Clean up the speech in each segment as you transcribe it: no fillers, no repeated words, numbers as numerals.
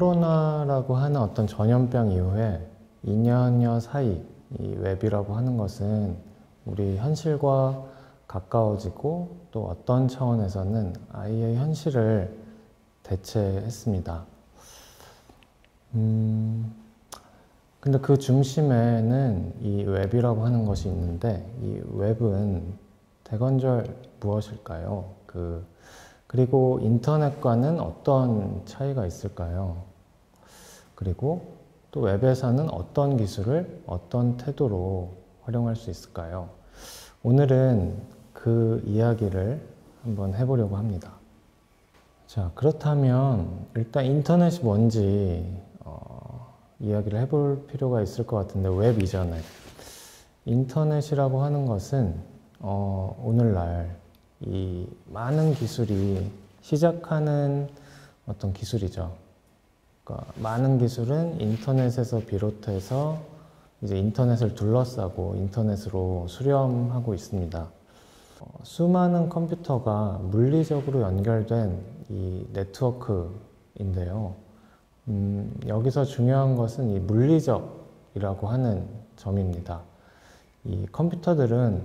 코로나라고 하는 어떤 전염병 이후에 2년여 사이 이 웹이라고 하는 것은 우리 현실과 가까워지고 또 어떤 차원에서는 아이의 현실을 대체했습니다. 근데 그 중심에는 이 웹이라고 하는 것이 있는데 이 웹은 대건절 무엇일까요? 그리고 인터넷과는 어떤 차이가 있을까요? 그리고 또 웹에서는 어떤 기술을 어떤 태도로 활용할 수 있을까요? 오늘은 그 이야기를 한번 해보려고 합니다. 자, 그렇다면 일단 인터넷이 뭔지 이야기를 해볼 필요가 있을 것 같은데 웹 이전에 인터넷이라고 하는 것은 오늘날 이 많은 기술이 시작하는 어떤 기술이죠. 그러니까 많은 기술은 인터넷에서 비롯해서 이제 인터넷을 둘러싸고 인터넷으로 수렴하고 있습니다. 수많은 컴퓨터가 물리적으로 연결된 이 네트워크인데요. 여기서 중요한 것은 이 물리적이라고 하는 점입니다. 이 컴퓨터들은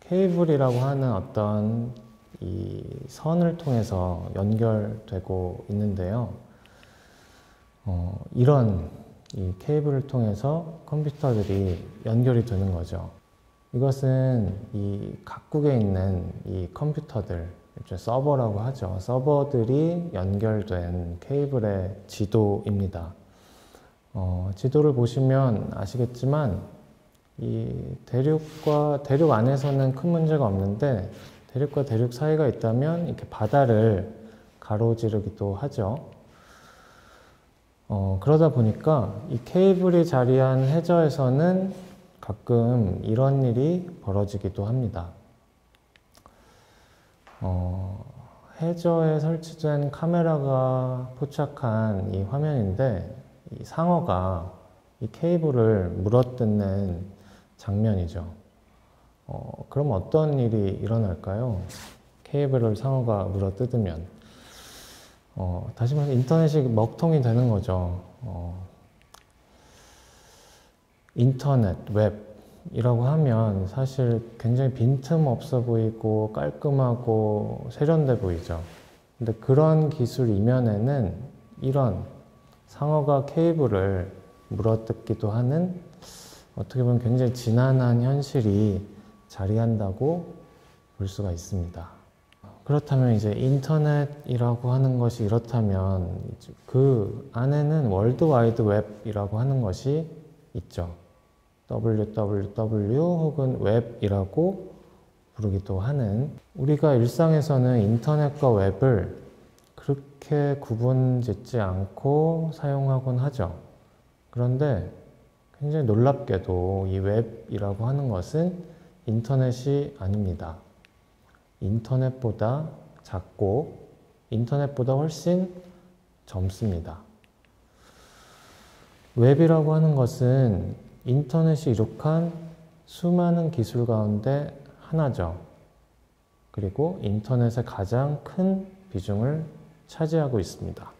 케이블이라고 하는 어떤 이 선을 통해서 연결되고 있는데요. 이런 이 케이블을 통해서 컴퓨터들이 연결이 되는 거죠. 이것은 이 각국에 있는 이 컴퓨터들, 서버라고 하죠. 서버들이 연결된 케이블의 지도입니다. 지도를 보시면 아시겠지만 이 대륙 안에서는 큰 문제가 없는데 대륙과 대륙 사이가 있다면 이렇게 바다를 가로지르기도 하죠. 그러다 보니까 이 케이블이 자리한 해저에서는 가끔 이런 일이 벌어지기도 합니다. 해저에 설치된 카메라가 포착한 이 화면인데 이 상어가 이 케이블을 물어뜯는 장면이죠. 그럼 어떤 일이 일어날까요? 케이블을 상어가 물어뜯으면 다시 말해서 인터넷이 먹통이 되는 거죠. 인터넷, 웹이라고 하면 사실 굉장히 빈틈없어 보이고 깔끔하고 세련돼 보이죠. 근데 그런 기술 이면에는 이런 상어가 케이블을 물어뜯기도 하는 어떻게 보면 굉장히 지난한 현실이 자리한다고 볼 수가 있습니다. 그렇다면 이제 인터넷이라고 하는 것이 이렇다면 그 안에는 월드와이드 웹이라고 하는 것이 있죠. www 혹은 웹이라고 부르기도 하는, 우리가 일상에서는 인터넷과 웹을 그렇게 구분짓지 않고 사용하곤 하죠. 그런데 굉장히 놀랍게도 이 웹이라고 하는 것은 인터넷이 아닙니다. 인터넷보다 작고 인터넷보다 훨씬 젊습니다. 웹이라고 하는 것은 인터넷이 이룩한 수많은 기술 가운데 하나죠. 그리고 인터넷의 가장 큰 비중을 차지하고 있습니다.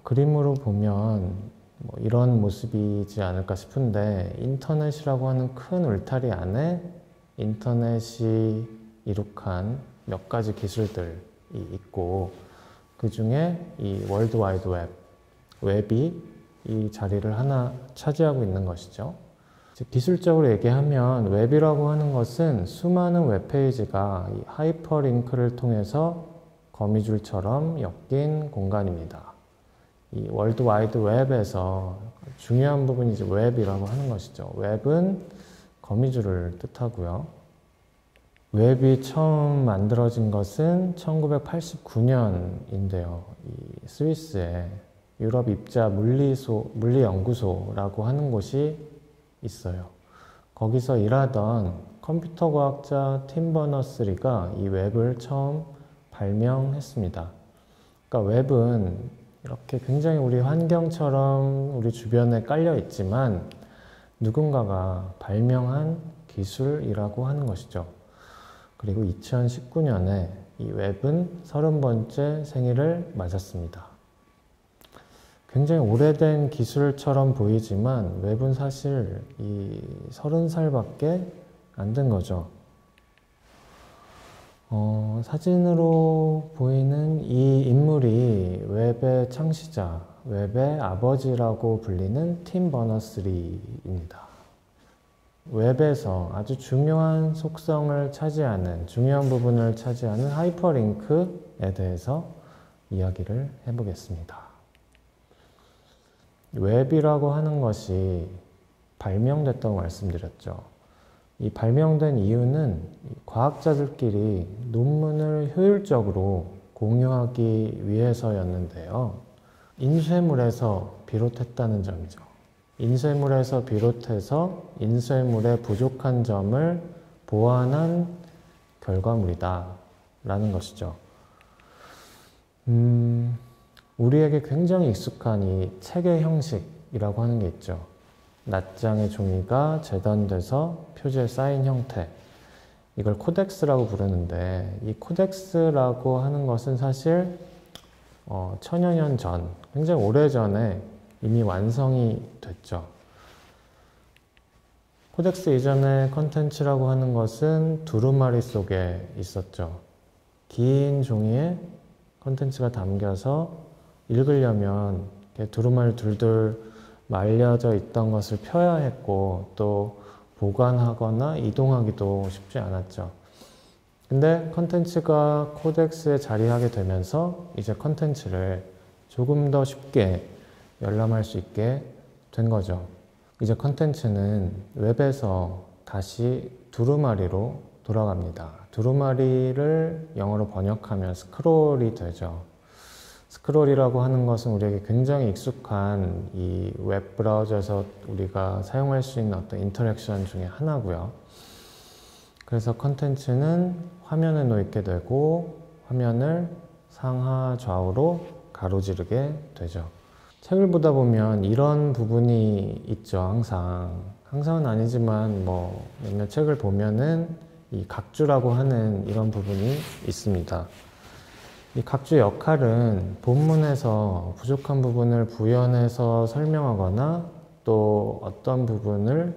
그림으로 보면 이런 모습이지 않을까 싶은데 인터넷이라고 하는 큰 울타리 안에 인터넷이 이룩한 몇 가지 기술들이 있고 그 중에 이 월드와이드 웹이 이 자리를 하나 차지하고 있는 것이죠. 기술적으로 얘기하면 웹이라고 하는 것은 수많은 웹페이지가 이 하이퍼링크를 통해서 거미줄처럼 엮인 공간입니다. 이 월드와이드 웹에서 중요한 부분이 이제 웹이라고 하는 것이죠. 웹은 거미줄을 뜻하고요. 웹이 처음 만들어진 것은 1989년인데요. 이 스위스에 유럽 입자 물리연구소라고 하는 곳이 있어요. 거기서 일하던 컴퓨터 과학자 팀 버너스리가 이 웹을 처음 발명했습니다. 그러니까 웹은 이렇게 굉장히 우리 환경처럼 우리 주변에 깔려 있지만 누군가가 발명한 기술이라고 하는 것이죠. 그리고 2019년에 이 웹은 30번째 생일을 맞았습니다. 굉장히 오래된 기술처럼 보이지만 웹은 사실 이 30살밖에 안 된 거죠. 사진으로 보이는 이 인물이 웹의 창시자, 웹의 아버지라고 불리는 팀 버너스리입니다. 웹에서 아주 중요한 속성을 차지하는, 중요한 부분을 차지하는 하이퍼링크에 대해서 이야기를 해보겠습니다. 웹이라고 하는 것이 발명됐다고 말씀드렸죠. 이 발명된 이유는 과학자들끼리 논문을 효율적으로 공유하기 위해서였는데요. 인쇄물에서 비롯했다는 점이죠. 인쇄물에서 비롯해서 인쇄물의 부족한 점을 보완한 결과물이다 라는 것이죠. 우리에게 굉장히 익숙한 이 책의 형식이라고 하는 게 있죠. 낱장의 종이가 재단돼서 표지에 쌓인 형태, 이걸 코덱스라고 부르는데, 이 코덱스라고 하는 것은 사실 천여 년 전, 굉장히 오래전에 이미 완성이 됐죠. 코덱스 이전의 컨텐츠라고 하는 것은 두루마리 속에 있었죠. 긴 종이에 컨텐츠가 담겨서 읽으려면 두루마리 둘둘 말려져 있던 것을 펴야 했고, 또 보관하거나 이동하기도 쉽지 않았죠. 근데 컨텐츠가 코덱스에 자리하게 되면서 이제 컨텐츠를 조금 더 쉽게 열람할 수 있게 된 거죠. 이제 컨텐츠는 웹에서 다시 두루마리로 돌아갑니다. 두루마리를 영어로 번역하면 스크롤이 되죠. 스크롤이라고 하는 것은 우리에게 굉장히 익숙한 이 웹 브라우저에서 우리가 사용할 수 있는 어떤 인터랙션 중에 하나고요. 그래서 컨텐츠는 화면에 놓이게 되고 화면을 상하 좌우로 가로지르게 되죠. 책을 보다 보면 이런 부분이 있죠. 항상은 아니지만 뭐 몇몇 책을 보면은 이 각주라고 하는 이런 부분이 있습니다. 이 각주의 역할은 본문에서 부족한 부분을 부연해서 설명하거나 또 어떤 부분을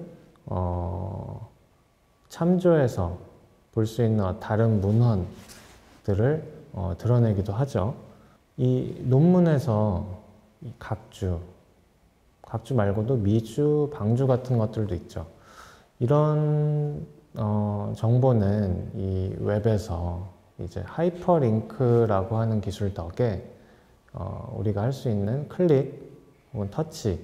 참조해서 볼 수 있는 다른 문헌들을 드러내기도 하죠. 이 논문에서 이 각주 말고도 미주, 방주 같은 것들도 있죠. 이런 정보는 이 웹에서 이제 하이퍼링크라고 하는 기술 덕에 우리가 할 수 있는 클릭 혹은 터치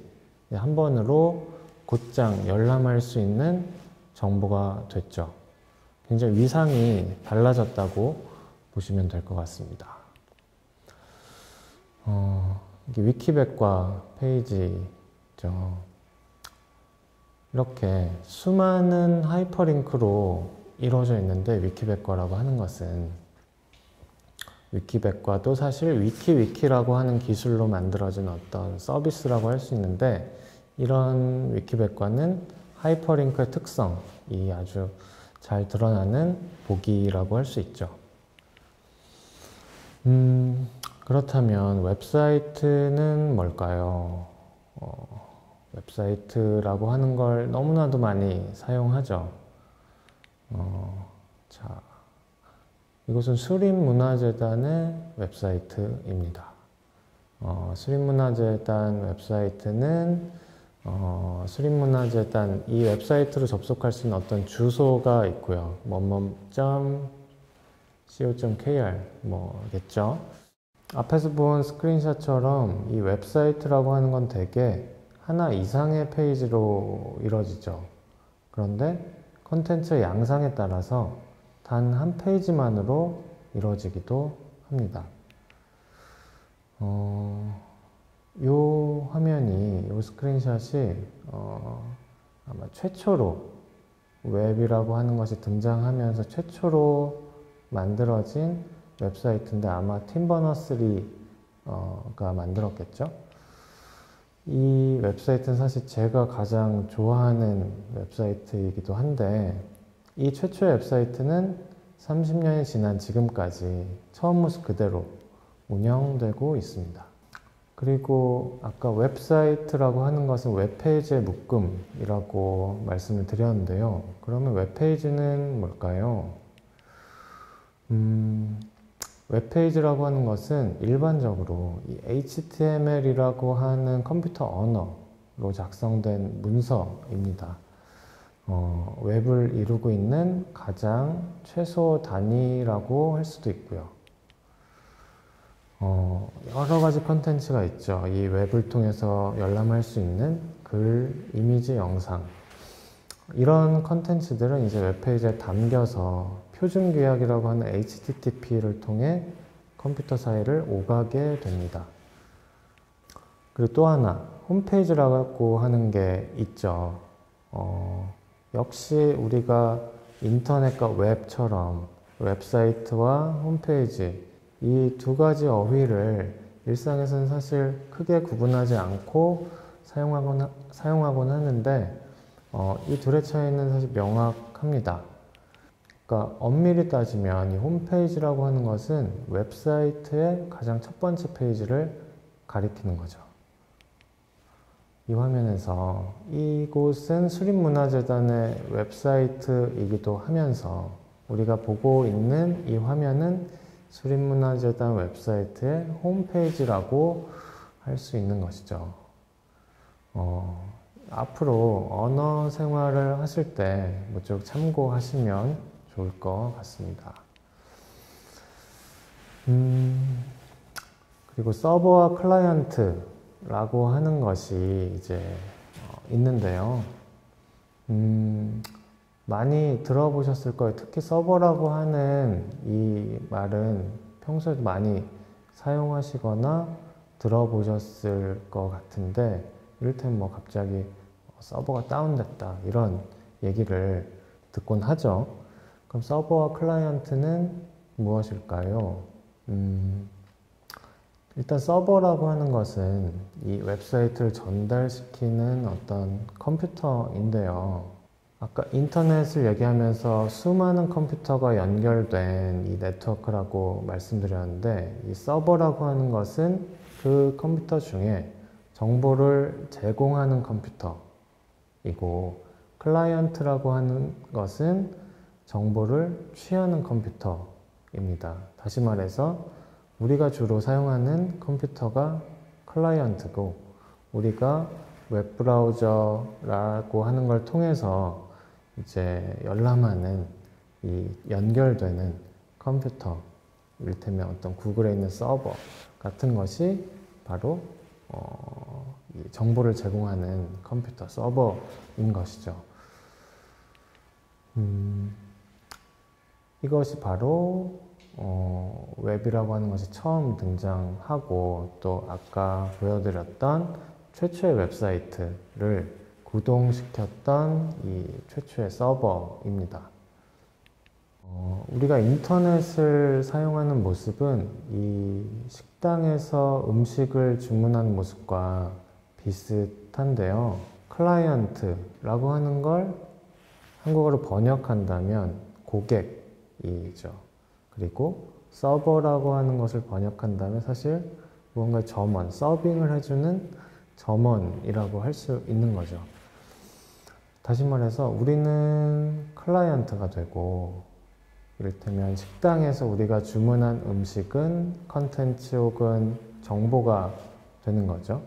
한 번으로 곧장 열람할 수 있는 정보가 됐죠. 굉장히 위상이 달라졌다고 보시면 될 것 같습니다. 이게 위키백과 페이지죠. 이렇게 수많은 하이퍼링크로 이루어져 있는데, 위키백과라고 하는 것은 위키백과도 사실 위키라고 하는 기술로 만들어진 어떤 서비스라고 할 수 있는데, 이런 위키백과는 하이퍼링크의 특성이 아주 잘 드러나는 보기라고 할 수 있죠. 그렇다면 웹사이트는 뭘까요? 웹사이트라고 하는 걸 너무나도 많이 사용하죠. 자, 이것은 수립문화재단의 웹사이트입니다. 수립문화재단 웹사이트는 수립문화재단 이 웹사이트로 접속할 수 있는 어떤 주소가 있고요. co.kr 뭐겠죠. 앞에서 본 스크린샷처럼 이 웹사이트라고 하는 건 대개 하나 이상의 페이지로 이루어지죠. 그런데 콘텐츠의 양상에 따라서 단 한 페이지만으로 이루어지기도 합니다. 요 화면이, 요 스크린샷이 아마 최초로 웹이라고 하는 것이 등장하면서 최초로 만들어진 웹사이트인데, 아마 팀 버너스리가 만들었겠죠? 이 웹사이트는 사실 제가 가장 좋아하는 웹사이트이기도 한데, 이 최초의 웹사이트는 30년이 지난 지금까지 처음 모습 그대로 운영되고 있습니다. 그리고 아까 웹사이트라고 하는 것은 웹페이지의 묶음이라고 말씀을 드렸는데요. 그러면 웹페이지는 뭘까요? 웹페이지라고 하는 것은 일반적으로 이 HTML이라고 하는 컴퓨터 언어로 작성된 문서입니다. 웹을 이루고 있는 가장 최소 단위라고 할 수도 있고요. 여러 가지 컨텐츠가 있죠. 이 웹을 통해서 열람할 수 있는 글, 이미지, 영상. 이런 컨텐츠들은 이제 웹페이지에 담겨서 표준 규약이라고 하는 HTTP를 통해 컴퓨터 사이를 오가게 됩니다. 그리고 또 하나, 홈페이지라고 하는 게 있죠. 역시 우리가 인터넷과 웹처럼 웹사이트와 홈페이지 이 두 가지 어휘를 일상에서는 사실 크게 구분하지 않고 사용하곤 하는데 이 둘의 차이는 사실 명확합니다. 그러니까 엄밀히 따지면 이 홈페이지라고 하는 것은 웹사이트의 가장 첫 번째 페이지를 가리키는 거죠. 이 화면에서 이곳은 수립문화재단의 웹사이트이기도 하면서 우리가 보고 있는 이 화면은 수립문화재단 웹사이트의 홈페이지라고 할 수 있는 것이죠. 앞으로 언어 생활을 하실 때 좀 참고하시면 좋을 것 같습니다. 그리고 서버와 클라이언트라고 하는 것이 이제 있는데요. 많이 들어보셨을 거예요. 특히 서버라고 하는 이 말은 평소에도 많이 사용하시거나 들어보셨을 것 같은데, 이를테면 뭐 갑자기 서버가 다운됐다 이런 얘기를 듣곤 하죠. 그럼 서버와 클라이언트는 무엇일까요? 일단 서버라고 하는 것은 이 웹사이트를 전달시키는 어떤 컴퓨터인데요. 아까 인터넷을 얘기하면서 수많은 컴퓨터가 연결된 이 네트워크라고 말씀드렸는데, 이 서버라고 하는 것은 그 컴퓨터 중에 정보를 제공하는 컴퓨터이고, 클라이언트라고 하는 것은 정보를 취하는 컴퓨터입니다. 다시 말해서 우리가 주로 사용하는 컴퓨터가 클라이언트고, 우리가 웹브라우저라고 하는 걸 통해서 이제 열람하는 이 연결되는 컴퓨터, 이를테면 어떤 구글에 있는 서버 같은 것이 바로 이 정보를 제공하는 컴퓨터, 서버인 것이죠. 이것이 바로 웹이라고 하는 것이 처음 등장하고, 또 아까 보여드렸던 최초의 웹사이트를 구동시켰던 이 최초의 서버입니다. 우리가 인터넷을 사용하는 모습은 이 식당에서 음식을 주문하는 모습과 비슷한데요. 클라이언트라고 하는 걸 한국어로 번역한다면 고객이죠. 그리고 서버라고 하는 것을 번역한다면 사실 무언가 점원, 서빙을 해주는 점원이라고 할 수 있는 거죠. 다시 말해서 우리는 클라이언트가 되고, 이를테면 식당에서 우리가 주문한 음식은 컨텐츠 혹은 정보가 되는 거죠.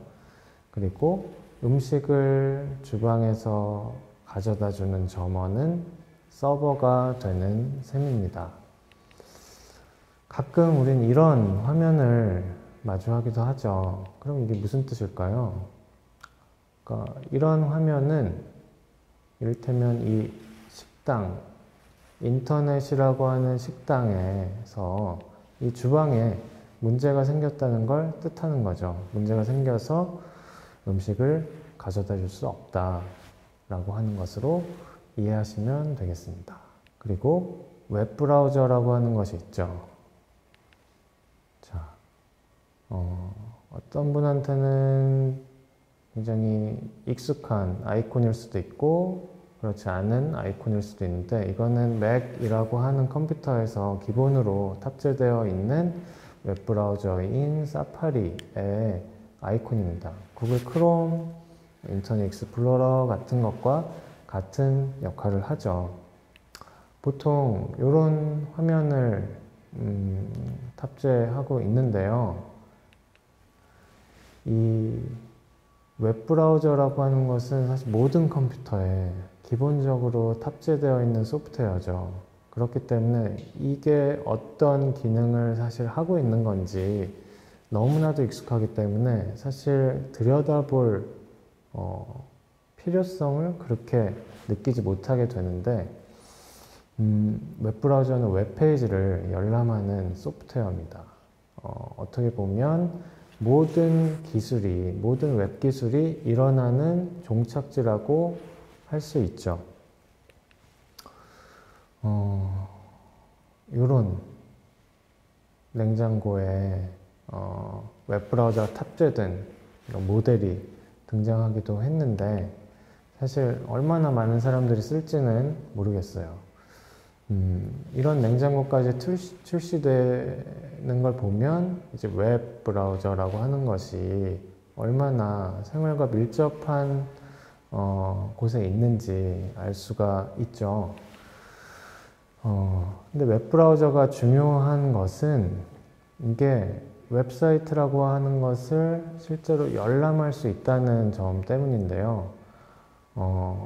그리고 음식을 주방에서 가져다 주는 점원은 서버가 되는 셈입니다. 가끔 우린 이런 화면을 마주하기도 하죠. 그럼 이게 무슨 뜻일까요? 그러니까 이런 화면은 이를테면 이 식당, 인터넷이라고 하는 식당에서 이 주방에 문제가 생겼다는 걸 뜻하는 거죠. 문제가 생겨서 음식을 가져다 줄 수 없다라고 하는 것으로 이해하시면 되겠습니다. 그리고 웹브라우저라고 하는 것이 있죠. 자, 어떤 분한테는 굉장히 익숙한 아이콘일 수도 있고, 그렇지 않은 아이콘일 수도 있는데, 이거는 맥이라고 하는 컴퓨터에서 기본으로 탑재되어 있는 웹브라우저인 사파리의 아이콘입니다. 구글 크롬, 인터넷 익스플로러 같은 것과 같은 역할을 하죠. 보통 이런 화면을 탑재하고 있는데요. 이 웹브라우저라고 하는 것은 사실 모든 컴퓨터에 기본적으로 탑재되어 있는 소프트웨어죠. 그렇기 때문에 이게 어떤 기능을 사실 하고 있는 건지 너무나도 익숙하기 때문에 사실 들여다볼 필요성을 그렇게 느끼지 못하게 되는데, 웹브라우저는 웹페이지를 열람하는 소프트웨어입니다. 어떻게 보면 모든 웹기술이 일어나는 종착지라고 할 수 있죠. 이런 냉장고에 웹브라우저가 탑재된 모델이 등장하기도 했는데, 사실 얼마나 많은 사람들이 쓸지는 모르겠어요. 이런 냉장고까지 출시되는 걸 보면 이제 웹 브라우저라고 하는 것이 얼마나 생활과 밀접한 곳에 있는지 알 수가 있죠. 근데 웹 브라우저가 중요한 것은 이게 웹사이트라고 하는 것을 실제로 열람할 수 있다는 점 때문인데요.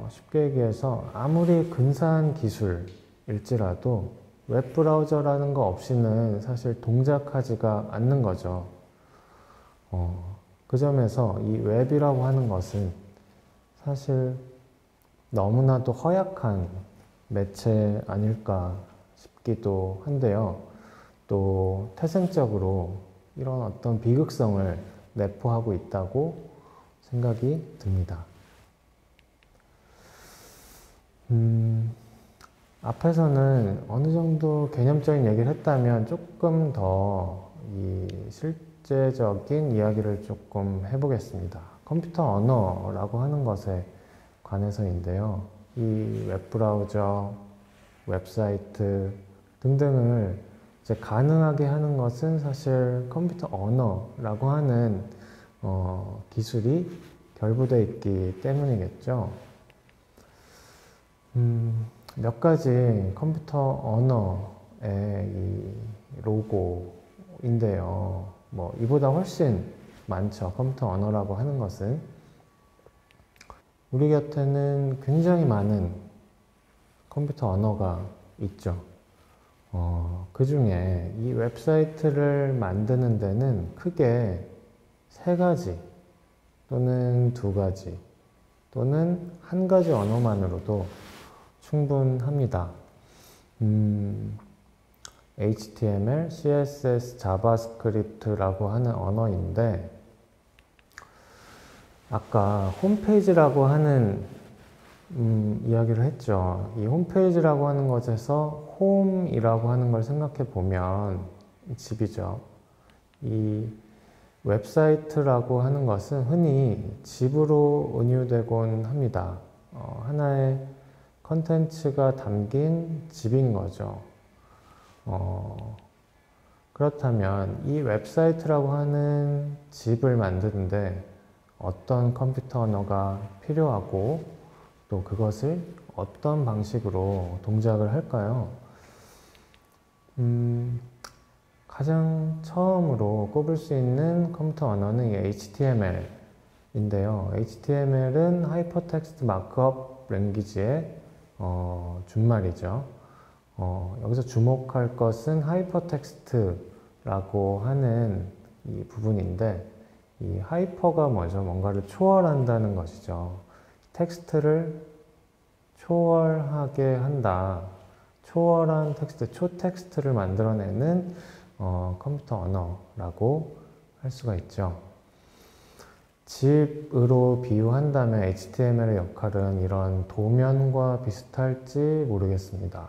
쉽게 얘기해서 아무리 근사한 기술일지라도 웹브라우저라는 거 없이는 사실 동작하지가 않는 거죠. 그 점에서 이 웹이라고 하는 것은 사실 너무나도 허약한 매체 아닐까 싶기도 한데요. 또 태생적으로 이런 어떤 비극성을 내포하고 있다고 생각이 듭니다. 앞에서는 어느 정도 개념적인 얘기를 했다면 조금 더 이 실제적인 이야기를 조금 해보겠습니다. 컴퓨터 언어라고 하는 것에 관해서인데요. 이 웹브라우저, 웹사이트 등등을 이제 가능하게 하는 것은 사실 컴퓨터 언어라고 하는 기술이 결부되어 있기 때문이겠죠. 몇 가지 컴퓨터 언어의 이 로고인데요. 뭐 이보다 훨씬 많죠. 컴퓨터 언어라고 하는 것은. 우리 곁에는 굉장히 많은 컴퓨터 언어가 있죠. 그 중에 이 웹사이트를 만드는 데는 크게 3가지 또는 2가지 또는 1가지 언어만으로도 충분합니다. HTML, CSS, 자바스크립트라고 하는 언어인데, 아까 홈페이지라고 하는 이야기를 했죠. 이 홈페이지라고 하는 것에서 홈이라고 하는 걸 생각해 보면 집이죠. 이 웹사이트라고 하는 것은 흔히 집으로 은유되곤 합니다. 하나의 컨텐츠가 담긴 집인 거죠. 그렇다면 이 웹사이트라고 하는 집을 만드는데 어떤 컴퓨터 언어가 필요하고 또 그것을 어떤 방식으로 동작을 할까요? 가장 처음으로 꼽을 수 있는 컴퓨터 언어는 이 HTML인데요. HTML은 하이퍼텍스트 마크업 랭귀지의 준말이죠. 여기서 주목할 것은 하이퍼텍스트라고 하는 이 부분인데, 이 하이퍼가 뭐죠? 뭔가를 초월한다는 것이죠. 텍스트를 초월하게 한다. 초월한 텍스트, 초텍스트를 만들어내는 컴퓨터 언어라고 할 수가 있죠. 집으로 비유한다면 HTML의 역할은 이런 도면과 비슷할지 모르겠습니다.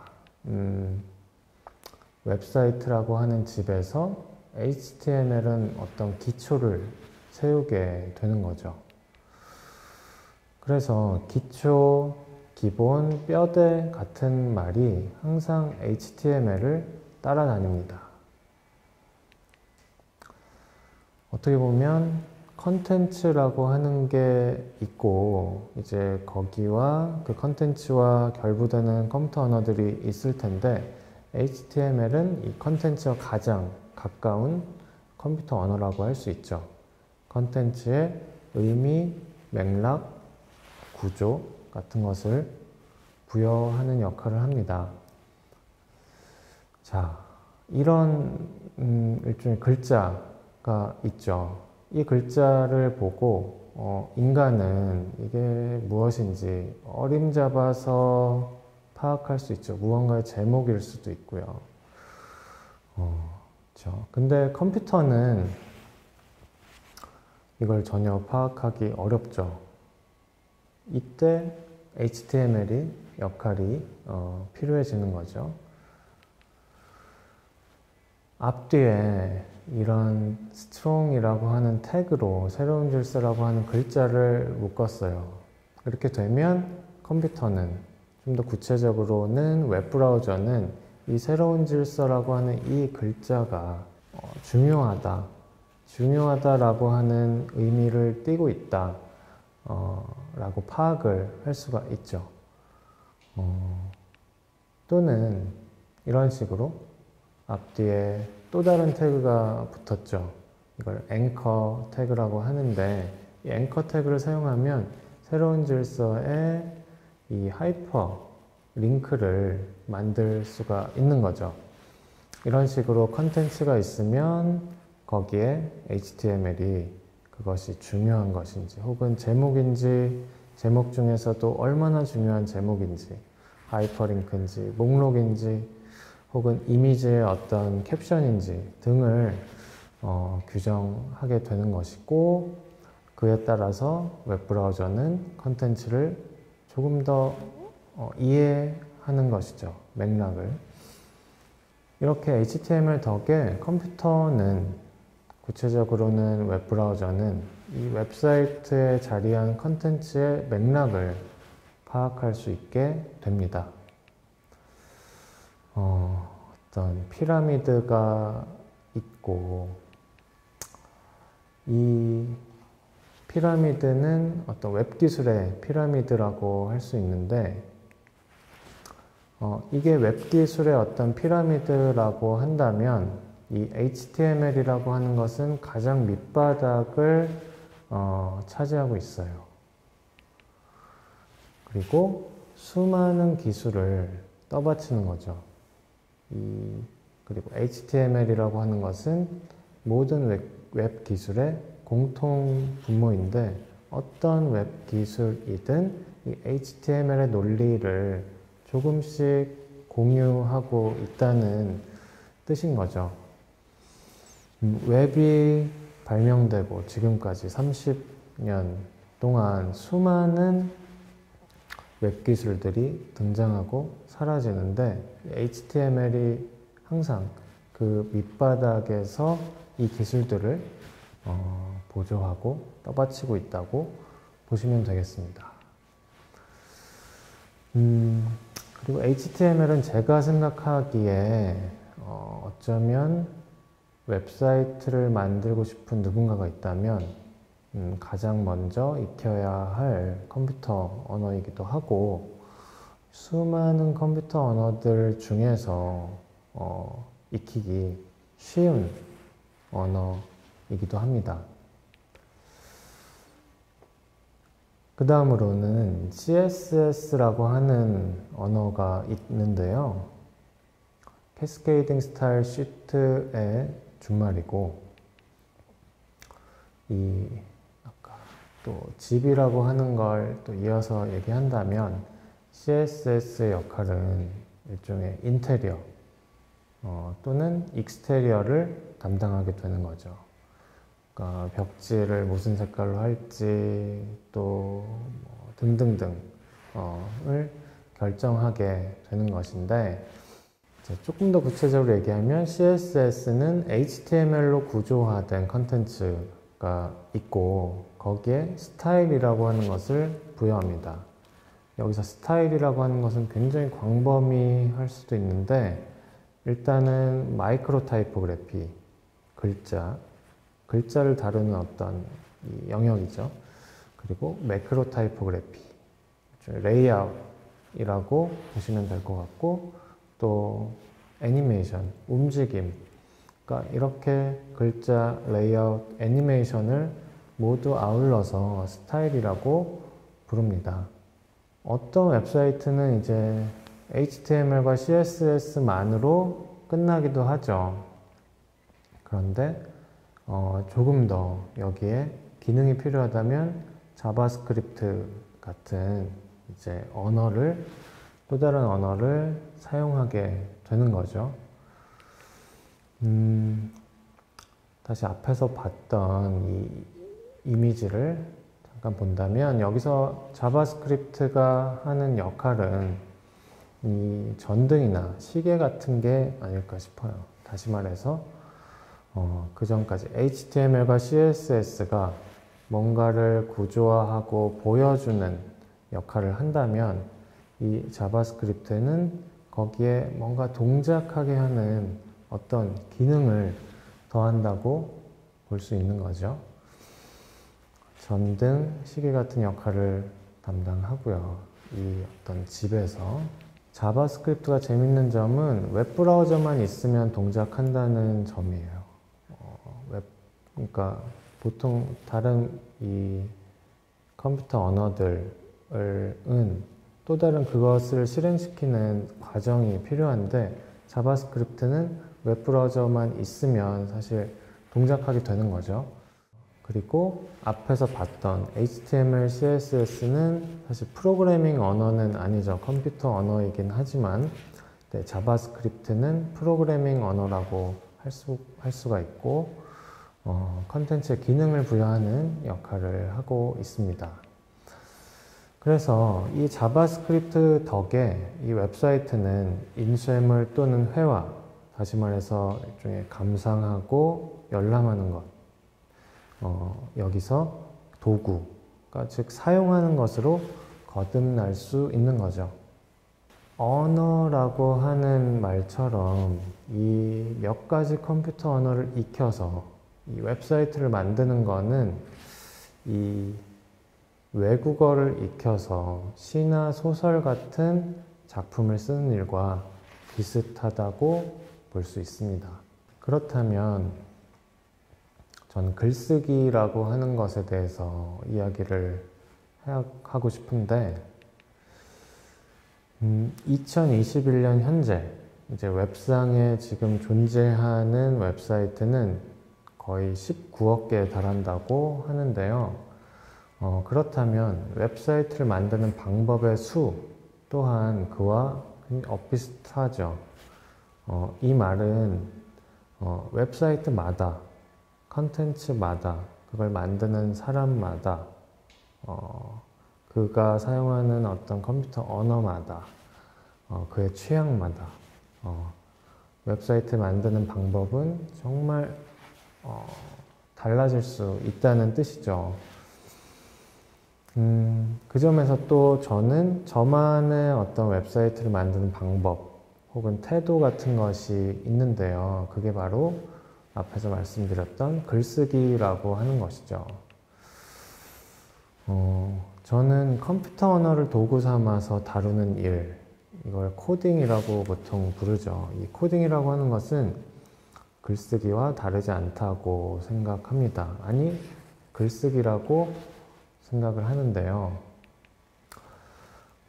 웹사이트라고 하는 집에서 HTML은 어떤 기초를 세우게 되는 거죠. 그래서 기본 뼈대 같은 말이 항상 HTML을 따라다닙니다. 어떻게 보면 컨텐츠라고 하는 게 있고 이제 거기와 그 컨텐츠와 결부되는 컴퓨터 언어들이 있을 텐데 HTML은 이 컨텐츠와 가장 가까운 컴퓨터 언어라고 할 수 있죠. 컨텐츠의 의미, 맥락, 구조 같은 것을 부여하는 역할을 합니다. 자, 이런 일종의 글자가 있죠. 이 글자를 보고 인간은 이게 무엇인지 어림잡아서 파악할 수 있죠. 무언가의 제목일 수도 있고요. 그렇죠. 근데 컴퓨터는 이걸 전혀 파악하기 어렵죠. 이때 HTML이 역할이 필요해지는 거죠. 앞뒤에 이런 strong이라고 하는 태그로 새로운 질서라고 하는 글자를 묶었어요. 그렇게 되면 컴퓨터는 좀 더 구체적으로는 웹브라우저는 이 새로운 질서라고 하는 이 글자가 중요하다라고 하는 의미를 띠고 있다 라고 파악을 할 수가 있죠. 또는 이런 식으로 앞뒤에 또 다른 태그가 붙었죠. 이걸 앵커 태그라고 하는데 이 앵커 태그를 사용하면 새로운 질서에 이 하이퍼 링크를 만들 수가 있는 거죠. 이런 식으로 컨텐츠가 있으면 거기에 HTML이 그것이 중요한 것인지 혹은 제목인지 제목 중에서도 얼마나 중요한 제목인지 하이퍼링크인지 목록인지 혹은 이미지의 어떤 캡션인지 등을 규정하게 되는 것이고 그에 따라서 웹브라우저는 컨텐츠를 조금 더 이해하는 것이죠. 맥락을. 이렇게 HTML 덕에 컴퓨터는 구체적으로는 웹브라우저는 이 웹사이트에 자리한 컨텐츠의 맥락을 파악할 수 있게 됩니다. 어떤 피라미드가 있고 이 피라미드는 어떤 웹기술의 피라미드라고 할 수 있는데 이게 웹기술의 어떤 피라미드라고 한다면 이 HTML이라고 하는 것은 가장 밑바닥을 차지하고 있어요. 그리고 수많은 기술을 떠받치는 거죠. 그리고 HTML이라고 하는 것은 모든 웹 기술의 공통 분모인데 어떤 웹 기술이든 이 HTML의 논리를 조금씩 공유하고 있다는 뜻인 거죠. 웹이 발명되고 지금까지 30년 동안 수많은 웹 기술들이 등장하고 사라지는데 HTML이 항상 그 밑바닥에서 이 기술들을 보조하고 떠받치고 있다고 보시면 되겠습니다. 그리고 HTML은 제가 생각하기에 어쩌면 웹사이트를 만들고 싶은 누군가가 있다면 가장 먼저 익혀야 할 컴퓨터 언어이기도 하고 수많은 컴퓨터 언어들 중에서 익히기 쉬운 언어이기도 합니다. 그 다음으로는 CSS라고 하는 언어가 있는데요. 캐스케이딩 스타일 시트의 준말이고 아까 또 집이라고 하는 걸 또 이어서 얘기한다면 CSS의 역할은 일종의 인테리어 또는 익스테리어를 담당하게 되는 거죠. 그러니까 벽지를 무슨 색깔로 할지 또 등등등을 결정하게 되는 것인데 조금 더 구체적으로 얘기하면 CSS는 HTML로 구조화된 컨텐츠가 있고 거기에 스타일이라고 하는 것을 부여합니다. 여기서 스타일이라고 하는 것은 굉장히 광범위할 수도 있는데, 일단은 마이크로 타이포그래피, 글자를 다루는 어떤 이 영역이죠. 그리고 매크로 타이포그래피, 레이아웃이라고 보시면 될 것 같고, 또 애니메이션, 움직임, 그러니까 이렇게 글자, 레이아웃, 애니메이션을 모두 아울러서 스타일이라고 부릅니다. 어떤 웹사이트는 이제 HTML과 CSS만으로 끝나기도 하죠. 그런데 조금 더 여기에 기능이 필요하다면 자바스크립트 같은 이제 또 다른 언어를 사용하게 되는 거죠. 다시 앞에서 봤던 이 이미지를 잠깐 본다면, 여기서 자바스크립트가 하는 역할은 이 전등이나 시계 같은 게 아닐까 싶어요. 다시 말해서 그 전까지 HTML과 CSS가 뭔가를 구조화하고 보여주는 역할을 한다면, 이 자바스크립트는 거기에 뭔가 동작하게 하는 어떤 기능을 더한다고 볼 수 있는 거죠. 전등, 시계 같은 역할을 담당하고요. 이 어떤 집에서 자바스크립트가 재밌는 점은 웹브라우저만 있으면 동작한다는 점이에요. 그러니까 보통 다른 이 컴퓨터 언어들은 또 다른 그것을 실행시키는 과정이 필요한데, 자바스크립트는 웹브라우저만 있으면 사실 동작하게 되는 거죠. 그리고 앞에서 봤던 HTML, CSS는 사실 프로그래밍 언어는 아니죠. 컴퓨터 언어이긴 하지만, 네, 자바스크립트는 프로그래밍 언어라고 할 수가 있고, 컨텐츠에 기능을 부여하는 역할을 하고 있습니다. 그래서 이 자바스크립트 덕에 이 웹사이트는 인쇄물 또는 회화, 다시 말해서 일종의 감상하고 열람하는 것, 여기서 도구가 즉 사용하는 것으로 거듭날 수 있는 거죠. 언어라고 하는 말처럼 이 몇 가지 컴퓨터 언어를 익혀서 이 웹사이트를 만드는 거는 이 외국어를 익혀서 시나 소설 같은 작품을 쓰는 일과 비슷하다고 볼 수 있습니다. 그렇다면 저는 글쓰기라고 하는 것에 대해서 이야기를 하고 싶은데, 2021년 현재 이제 웹상에 지금 존재하는 웹사이트는 거의 19억 개에 달한다고 하는데요. 그렇다면 웹사이트를 만드는 방법의 수 또한 그와 엇비슷하죠. 이 말은 웹사이트마다, 컨텐츠마다, 그걸 만드는 사람마다, 그가 사용하는 어떤 컴퓨터 언어마다, 그의 취향마다 웹사이트 만드는 방법은 정말 달라질 수 있다는 뜻이죠. 그 점에서 또 저는 저만의 어떤 웹사이트를 만드는 방법 혹은 태도 같은 것이 있는데요. 그게 바로 앞에서 말씀드렸던 글쓰기라고 하는 것이죠. 저는 컴퓨터 언어를 도구 삼아서 다루는 일, 이걸 코딩이라고 보통 부르죠. 이 코딩이라고 하는 것은 글쓰기와 다르지 않다고 생각합니다. 아니, 글쓰기라고 생각을 하는데요.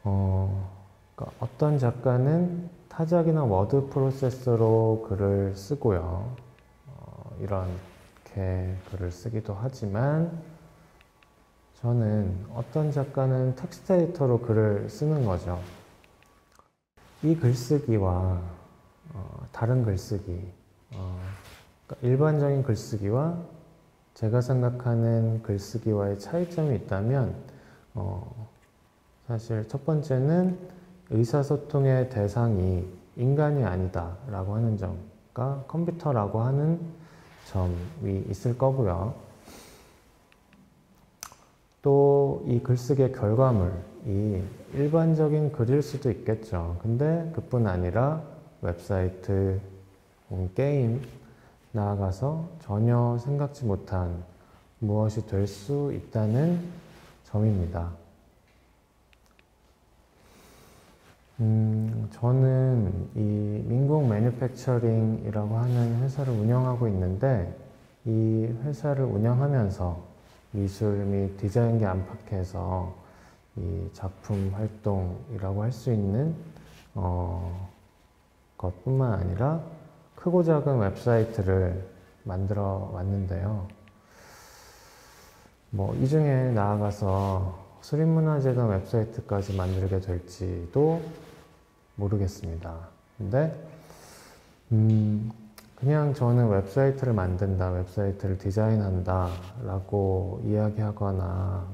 그러니까 어떤 작가는 타작이나 워드 프로세서로 글을 쓰고요. 이렇게 글을 쓰기도 하지만, 저는 어떤 작가는 텍스트 에디터로 글을 쓰는 거죠. 이 글쓰기와 다른 글쓰기, 그러니까 일반적인 글쓰기와 제가 생각하는 글쓰기와의 차이점이 있다면, 사실 첫 번째는 의사소통의 대상이 인간이 아니다 라고 하는 점과 컴퓨터라고 하는 점이 있을 거고요. 또 이 글쓰기의 결과물, 일반적인 글일 수도 있겠죠. 근데 그뿐 아니라 웹사이트, 게임, 나아가서 전혀 생각지 못한 무엇이 될 수 있다는 점입니다. 저는 이 민국 매뉴팩처링이라고 하는 회사를 운영하고 있는데, 이 회사를 운영하면서 미술 및 디자인계 안팎에서 이 작품 활동이라고 할 수 있는 것뿐만 아니라 크고 작은 웹사이트를 만들어 왔는데요. 이 중에 나아가서 수립문화재단 웹사이트까지 만들게 될지도 모르겠습니다. 근데 그냥 저는 웹사이트를 만든다, 웹사이트를 디자인한다 라고 이야기하거나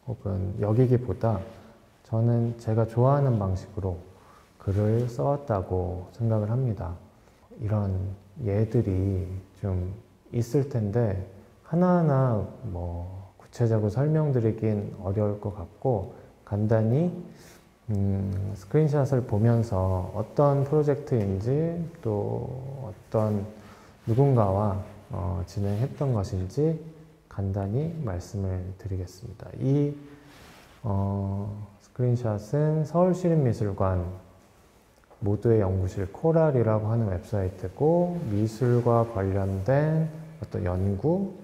혹은 여기기보다 저는 제가 좋아하는 방식으로 글을 써왔다고 생각을 합니다. 이런 예들이 좀 있을 텐데 하나하나 구체적으로 설명드리긴 어려울 것 같고, 간단히 스크린샷을 보면서 어떤 프로젝트인지 또 어떤 누군가와 진행했던 것인지 간단히 말씀을 드리겠습니다. 이 스크린샷은 서울시립미술관 모두의 연구실 코랄이라고 하는 웹사이트고, 미술과 관련된 어떤 연구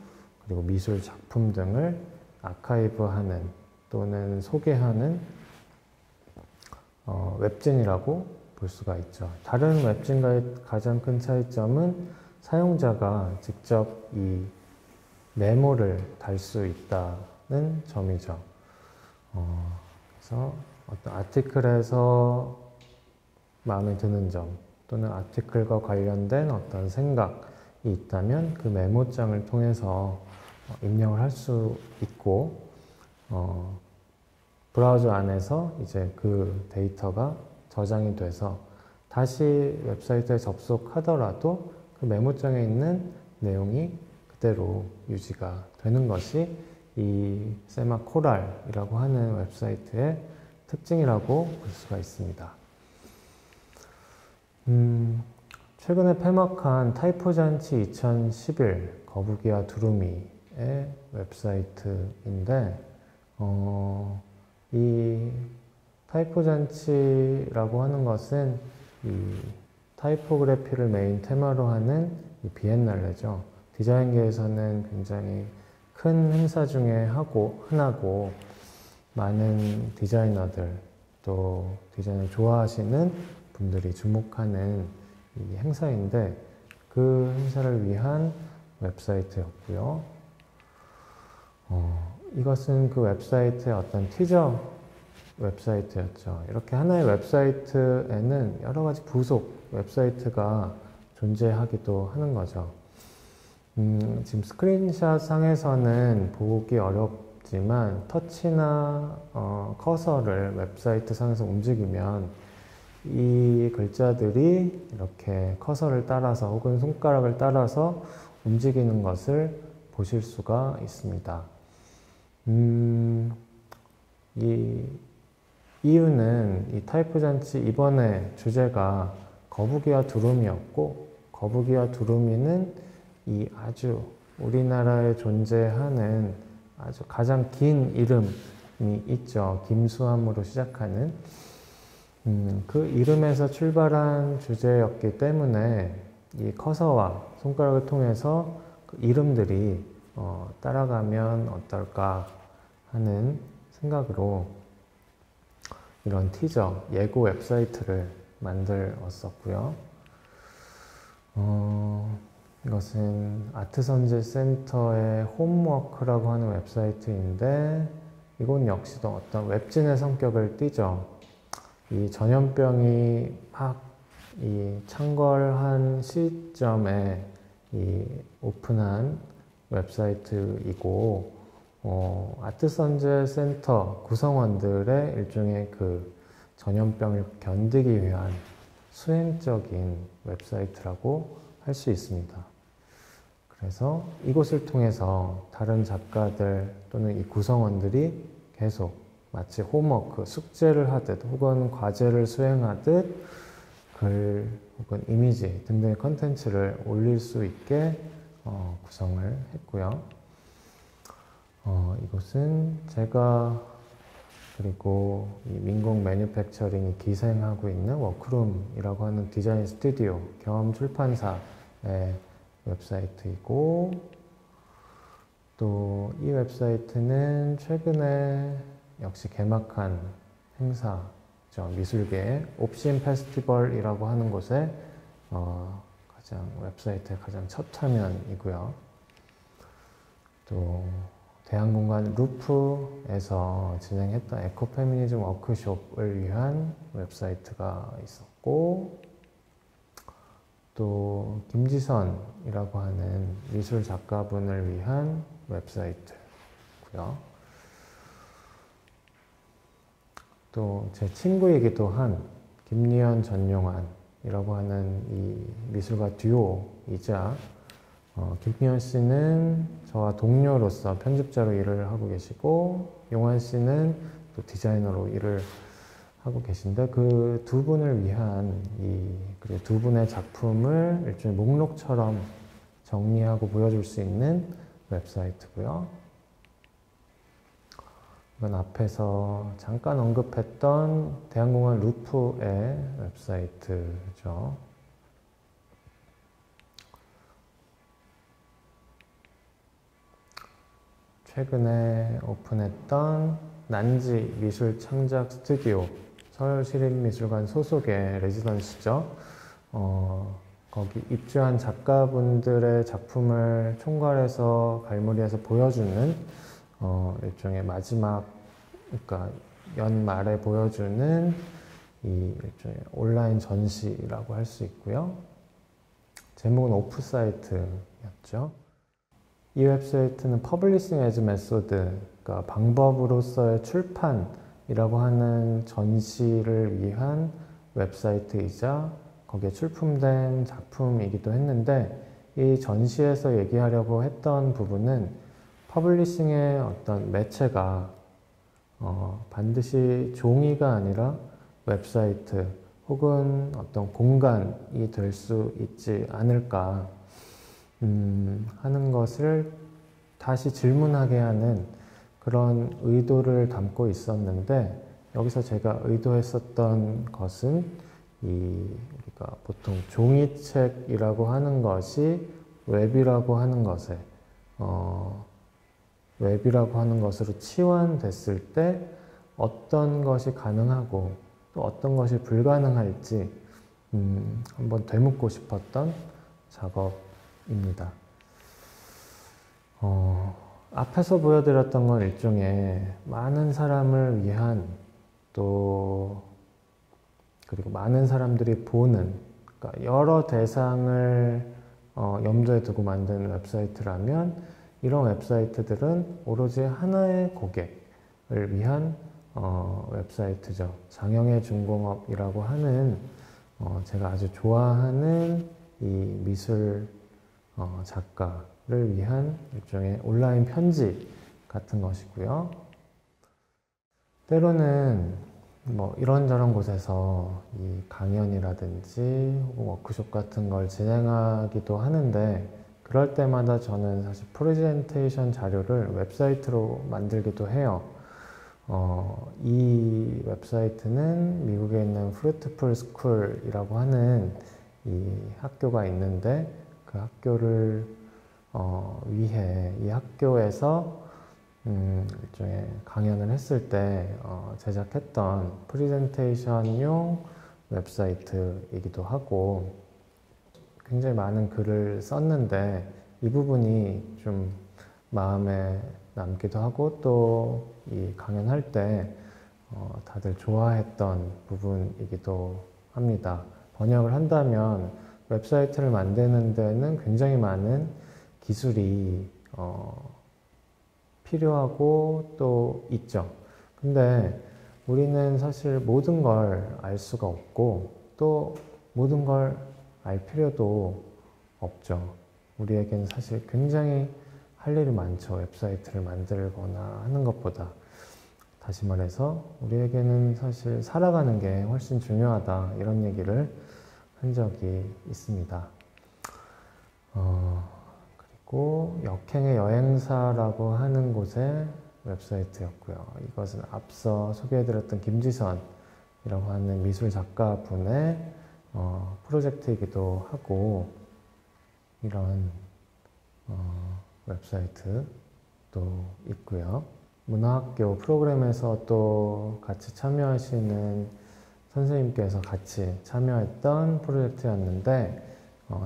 그리고 미술 작품 등을 아카이브하는 또는 소개하는 웹진이라고 볼 수가 있죠. 다른 웹진과의 가장 큰 차이점은 사용자가 직접 이 메모를 달 수 있다는 점이죠. 그래서 어떤 아티클에서 마음에 드는 점 또는 아티클과 관련된 어떤 생각이 있다면 그 메모장을 통해서 입력을 할 수 있고, 브라우저 안에서 이제 그 데이터가 저장이 돼서 다시 웹사이트에 접속하더라도 그 메모장에 있는 내용이 그대로 유지가 되는 것이 이 세마 코랄이라고 하는 웹사이트의 특징이라고 볼 수가 있습니다. 최근에 폐막한 타이포잔치 2011 거북이와 두루미의 웹사이트인데, 이 타이포잔치라고 하는 것은 이 타이포그래피를 메인 테마로 하는 이 비엔날레죠. 디자인계에서는 굉장히 큰 행사 중에 흔하고 많은 디자이너들 또 디자인을 좋아하시는 분들이 주목하는 이 행사인데, 그 행사를 위한 웹사이트였고요. 이것은 그 웹사이트의 어떤 티저 웹사이트였죠. 이렇게 하나의 웹사이트에는 여러 가지 부속 웹사이트가 존재하기도 하는 거죠. 지금 스크린샷 상에서는 보기 어렵지만 터치나 커서를 웹사이트 상에서 움직이면 이 글자들이 이렇게 커서를 따라서 혹은 손가락을 따라서 움직이는 것을 보실 수가 있습니다. 이 이유는 이 타이포잔치 이번에 주제가 거북이와 두루미였고, 거북이와 두루미는 이 아주 우리나라에 존재하는 아주 가장 긴 이름이 있죠. 김수함으로 시작하는 그 이름에서 출발한 주제였기 때문에 이 커서와 손가락을 통해서 그 이름들이 따라가면 어떨까 하는 생각으로 이런 티저, 예고 웹사이트를 만들었었고요. 이것은 아트선재센터의 홈워크라고 하는 웹사이트인데, 이건 역시도 어떤 웹진의 성격을 띠죠. 이 전염병이 막 이 창궐한 시점에 이 오픈한 웹사이트이고, 아트선재센터 구성원들의 일종의 그 전염병을 견디기 위한 수행적인 웹사이트라고 할 수 있습니다. 그래서 이곳을 통해서 다른 작가들 또는 이 구성원들이 계속 마치 홈워크, 숙제를 하듯 혹은 과제를 수행하듯 글 혹은 이미지 등등의 컨텐츠를 올릴 수 있게 구성을 했고요. 이곳은 제가 그리고 이 민공 매뉴팩처링이 기생하고 있는 워크룸이라고 하는 디자인 스튜디오 겸 출판사의 웹사이트이고, 또 이 웹사이트는 최근에 역시 개막한 행사죠. 미술계 옵신 페스티벌이라고 하는 곳에 웹사이트의 가장 첫 화면이고요. 또 대한공간 루프에서 진행했던 에코페미니즘 워크숍을 위한 웹사이트가 있었고, 또 김지선이라고 하는 미술 작가분을 위한 웹사이트고요. 또 제 친구이기도 한 김리현 전용환이라고 하는 이 미술가 듀오이자 김리현 씨는 저와 동료로서 편집자로 일을 하고 계시고, 용환 씨는 또 디자이너로 일을 하고 계신데, 그 두 분을 위한 그리고 두 분의 작품을 일종의 목록처럼 정리하고 보여줄 수 있는 웹사이트고요. 이건 앞에서 잠깐 언급했던 대한공간 루프의 웹사이트죠. 최근에 오픈했던 난지 미술 창작 스튜디오, 서울시립미술관 소속의 레지던시죠. 거기 입주한 작가분들의 작품을 총괄해서 갈무리해서 보여주는 일종의 마지막, 그러니까 연말에 보여주는 이 일종의 온라인 전시라고 할 수 있고요. 제목은 오프사이트였죠. 이 웹사이트는 퍼블리싱 애즈 메소드, 그러니까 방법으로서의 출판이라고 하는 전시를 위한 웹사이트이자 거기에 출품된 작품이기도 했는데, 이 전시에서 얘기하려고 했던 부분은 퍼블리싱의 어떤 매체가 반드시 종이가 아니라 웹사이트 혹은 어떤 공간이 될 수 있지 않을까 하는 것을 다시 질문하게 하는 그런 의도를 담고 있었는데, 여기서 제가 의도했었던 것은 우리가 보통 종이책이라고 하는 것이 웹이라고 하는 것으로 치환됐을 때 어떤 것이 가능하고 또 어떤 것이 불가능할지 한번 되묻고 싶었던 작업입니다. 앞에서 보여드렸던 건 일종의 많은 사람을 위한, 또 그리고 많은 사람들이 보는, 그러니까 여러 대상을 염두에 두고 만든 웹사이트라면, 이런 웹사이트들은 오로지 하나의 고객을 위한 웹사이트죠. 장영애 중공업이라고 하는 제가 아주 좋아하는 이 미술 작가를 위한 일종의 온라인 편지 같은 것이고요. 때로는 뭐 이런저런 곳에서 이 강연이라든지 혹은 워크숍 같은 걸 진행하기도 하는데, 그럴 때마다 저는 사실 프레젠테이션 자료를 웹사이트로 만들기도 해요. 이 웹사이트는 미국에 있는 프루트풀 스쿨이라고 하는 이 학교가 있는데, 그 학교를 위해 이 학교에서 일종의 강연을 했을 때 제작했던 프레젠테이션용 웹사이트이기도 하고, 굉장히 많은 글을 썼는데 이 부분이 좀 마음에 남기도 하고, 또 이 강연할 때 다들 좋아했던 부분이기도 합니다. 번역을 한다면 웹사이트를 만드는 데는 굉장히 많은 기술이 필요하고 또 있죠. 근데 우리는 사실 모든 걸 알 수가 없고, 또 모든 걸 알 필요도 없죠. 우리에게는 사실 굉장히 할 일이 많죠. 웹사이트를 만들거나 하는 것보다. 다시 말해서 우리에게는 사실 살아가는 게 훨씬 중요하다, 이런 얘기를 한 적이 있습니다. 그리고 역행의 여행사라고 하는 곳의 웹사이트였고요. 이것은 앞서 소개해드렸던 김지선이라고 하는 미술 작가분의 프로젝트이기도 하고, 이런 웹사이트도 있고요. 문화학교 프로그램에서 또 같이 참여하시는 선생님께서 같이 참여했던 프로젝트였는데,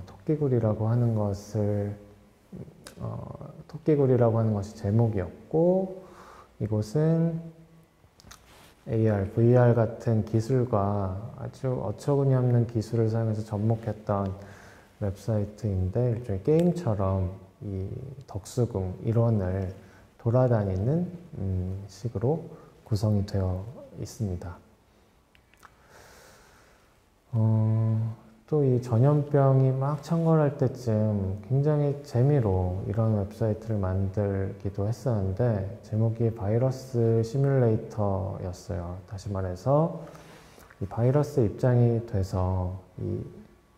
토끼굴이라고 하는 것이 제목이었고, 이곳은 AR, VR 같은 기술과 아주 어처구니 없는 기술을 사용해서 접목했던 웹사이트인데, 일종의 게임처럼 이 덕수궁 일원을 돌아다니는 식으로 구성이 되어 있습니다. 또 이 전염병이 막 창궐할 때쯤 굉장히 재미로 이런 웹사이트를 만들기도 했었는데, 제목이 바이러스 시뮬레이터였어요. 다시 말해서 이 바이러스 입장이 돼서 이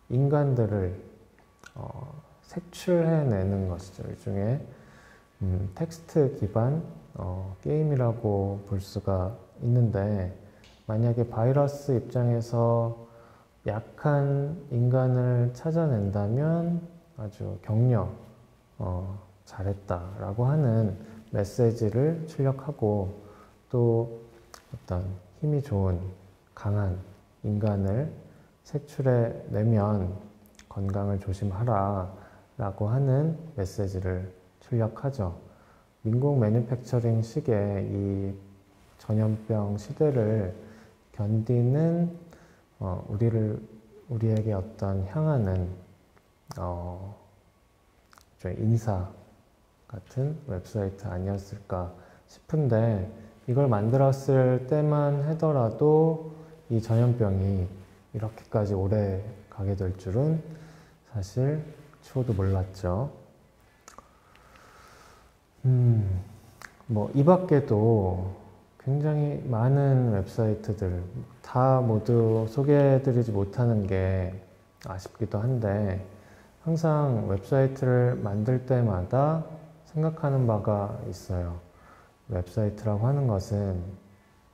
인간들을 색출해내는 것이죠. 일종의 텍스트 기반 게임이라고 볼 수가 있는데, 만약에 바이러스 입장에서 약한 인간을 찾아낸다면 아주 격려, 잘했다라고 하는 메시지를 출력하고, 또 어떤 힘이 좋은 강한 인간을 색출해내면 건강을 조심하라 라고 하는 메시지를 출력하죠. 민국 매니팩처링 식의 이 전염병 시대를 견디는 우리에게 어떤 향하는 인사 같은 웹사이트 아니었을까 싶은데, 이걸 만들었을 때만 하더라도 이 전염병이 이렇게까지 오래 가게 될 줄은 사실 추호도 몰랐죠. 이 밖에도 굉장히 많은 웹사이트들, 다 모두 소개해드리지 못하는 게 아쉽기도 한데, 항상 웹사이트를 만들 때마다 생각하는 바가 있어요. 웹사이트라고 하는 것은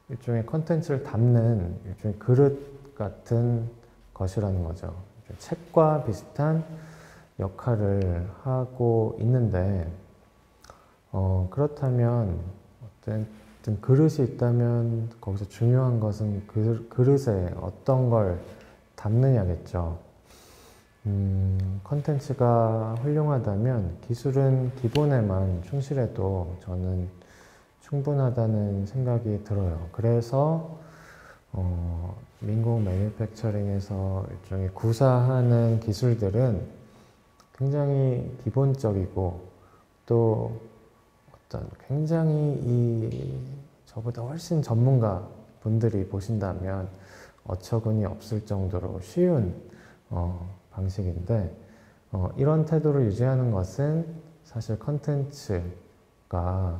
일종의 컨텐츠를 담는 일종의 그릇 같은 것이라는 거죠. 책과 비슷한 역할을 하고 있는데, 그렇다면 어떤 그릇이 있다면 거기서 중요한 것은 그 그릇에 어떤 걸 담느냐겠죠. 컨텐츠가 훌륭하다면 기술은 기본에만 충실해도 저는 충분하다는 생각이 들어요. 그래서 민국 매니팩처링에서 일종의 구사하는 기술들은 굉장히 기본적이고, 또 어떤 굉장히 저보다 훨씬 전문가 분들이 보신다면 어처구니 없을 정도로 쉬운 방식인데, 이런 태도를 유지하는 것은 사실 컨텐츠가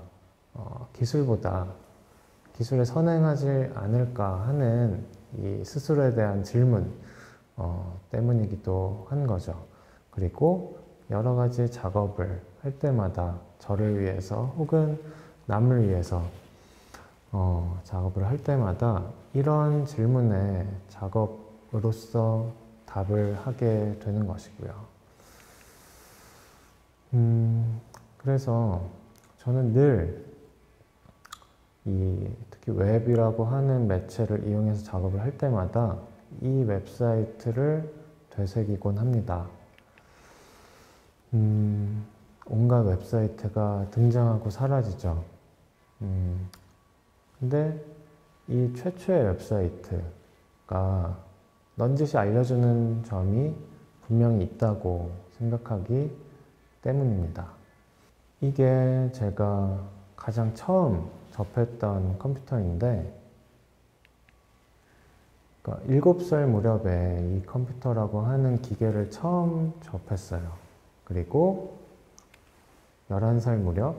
기술에 선행하지 않을까 하는 이 스스로에 대한 질문 때문이기도 한 거죠. 그리고 여러 가지 작업을 할 때마다 저를 위해서 혹은 남을 위해서 작업을 할 때마다 이런 질문에 작업으로서 답을 하게 되는 것이고요. 그래서 저는 늘 특히 웹이라고 하는 매체를 이용해서 작업을 할 때마다 이 웹사이트를 되새기곤 합니다. 온갖 웹사이트가 등장하고 사라지죠. 근데 이 최초의 웹사이트가 넌지시 알려주는 점이 분명히 있다고 생각하기 때문입니다. 이게 제가 가장 처음 접했던 컴퓨터인데, 그러니까 7살 무렵에 이 컴퓨터라고 하는 기계를 처음 접했어요. 그리고 11살 무렵,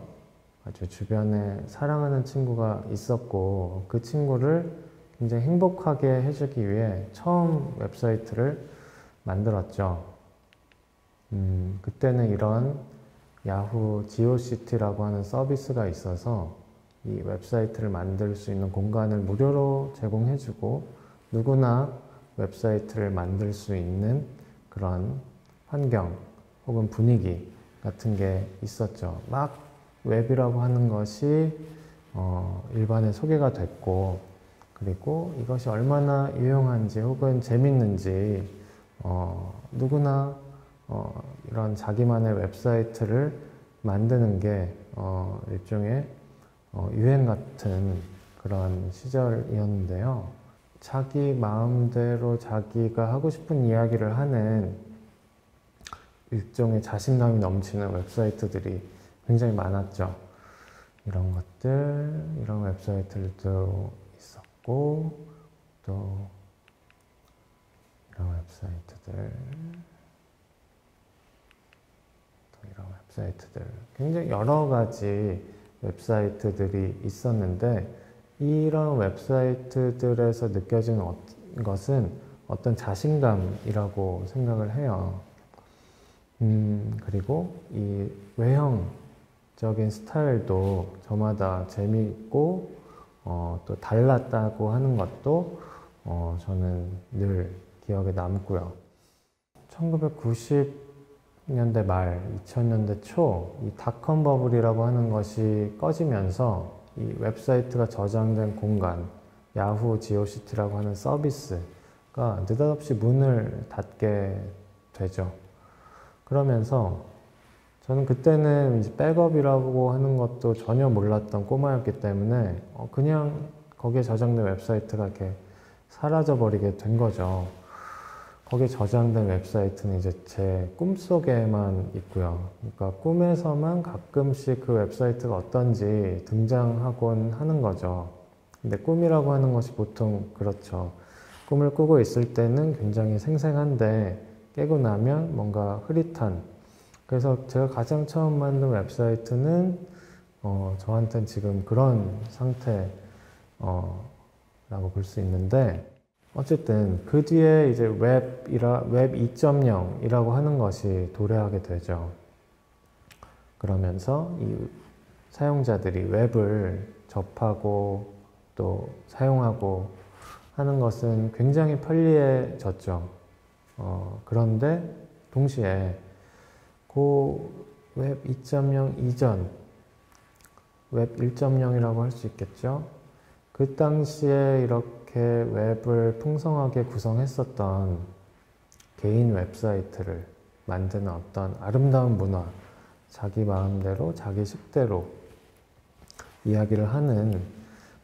아주 주변에 사랑하는 친구가 있었고 그 친구를 굉장히 행복하게 해주기 위해 처음 웹사이트를 만들었죠. 그때는 이런 야후 지오시티라고 하는 서비스가 있어서 이 웹사이트를 만들 수 있는 공간을 무료로 제공해주고 누구나 웹사이트를 만들 수 있는 그런 환경 혹은 분위기 같은 게 있었죠. 막 웹이라고 하는 것이 일반에 소개가 됐고, 그리고 이것이 얼마나 유용한지 혹은 재밌는지 누구나 이런 자기만의 웹사이트를 만드는 게 일종의 유행 같은 그런 시절이었는데요. 자기 마음대로 자기가 하고 싶은 이야기를 하는 일종의 자신감이 넘치는 웹사이트들이 굉장히 많았죠. 이런 것들, 이런 웹사이트들도 있었고, 또 이런 웹사이트들, 또 이런 웹사이트들, 굉장히 여러 가지 웹사이트들이 있었는데, 이런 웹사이트들에서 느껴지는 것은 어떤 자신감이라고 생각을 해요. 그리고 이 외형적인 스타일도 저마다 재미있고 또 달랐다고 하는 것도 저는 늘 기억에 남고요. 1990년대 말, 2000년대 초 이 닷컴 버블이라고 하는 것이 꺼지면서 이 웹사이트가 저장된 공간, 야후 지오시티라고 하는 서비스가 느닷없이 문을 닫게 되죠. 그러면서 저는 그때는 이제 백업이라고 하는 것도 전혀 몰랐던 꼬마였기 때문에 그냥 거기에 저장된 웹사이트가 이렇게 사라져 버리게 된 거죠. 거기에 저장된 웹사이트는 이제 제 꿈속에만 있고요. 그러니까 꿈에서만 가끔씩 그 웹사이트가 어떤지 등장하곤 하는 거죠. 근데 꿈이라고 하는 것이 보통 그렇죠. 꿈을 꾸고 있을 때는 굉장히 생생한데 깨고 나면 뭔가 흐릿한, 그래서 제가 가장 처음 만든 웹사이트는 저한테는 지금 그런 상태라고 볼 수 있는데, 어쨌든 그 뒤에 이제 웹 2.0이라고 하는 것이 도래하게 되죠. 그러면서 이 사용자들이 웹을 접하고 또 사용하고 하는 것은 굉장히 편리해졌죠. 그런데 동시에 그 웹 2.0 이전, 웹 1.0이라고 할 수 있겠죠. 그 당시에 이렇게 웹을 풍성하게 구성했었던 개인 웹사이트를 만드는 어떤 아름다운 문화, 자기 마음대로, 자기 식대로 이야기를 하는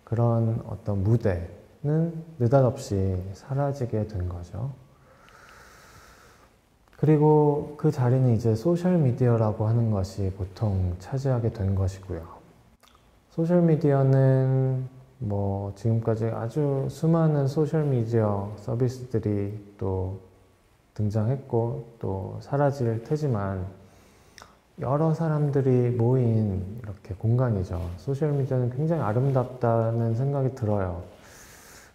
그런 어떤 무대는 느닷없이 사라지게 된 거죠. 그리고 그 자리는 이제 소셜미디어라고 하는 것이 보통 차지하게 된 것이고요. 소셜미디어는 뭐 지금까지 아주 수많은 소셜미디어 서비스들이 또 등장했고 또 사라질 테지만 여러 사람들이 모인 이렇게 공간이죠. 소셜미디어는 굉장히 아름답다는 생각이 들어요.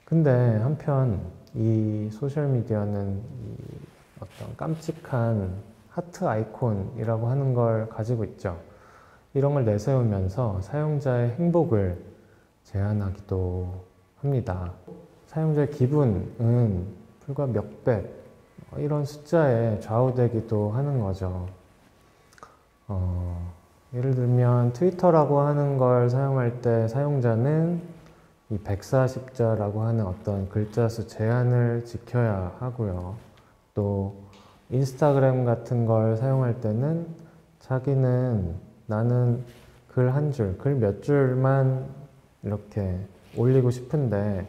근데 한편 이 소셜미디어는 어떤 깜찍한 하트 아이콘이라고 하는 걸 가지고 있죠. 이런 걸 내세우면서 사용자의 행복을 제한하기도 합니다. 사용자의 기분은 불과 몇백 이런 숫자에 좌우되기도 하는 거죠. 예를 들면 트위터라고 하는 걸 사용할 때 사용자는 이 140자라고 하는 어떤 글자 수 제한을 지켜야 하고요. 또 인스타그램 같은 걸 사용할 때는 자기는 나는 글 한 줄, 글 몇 줄만 이렇게 올리고 싶은데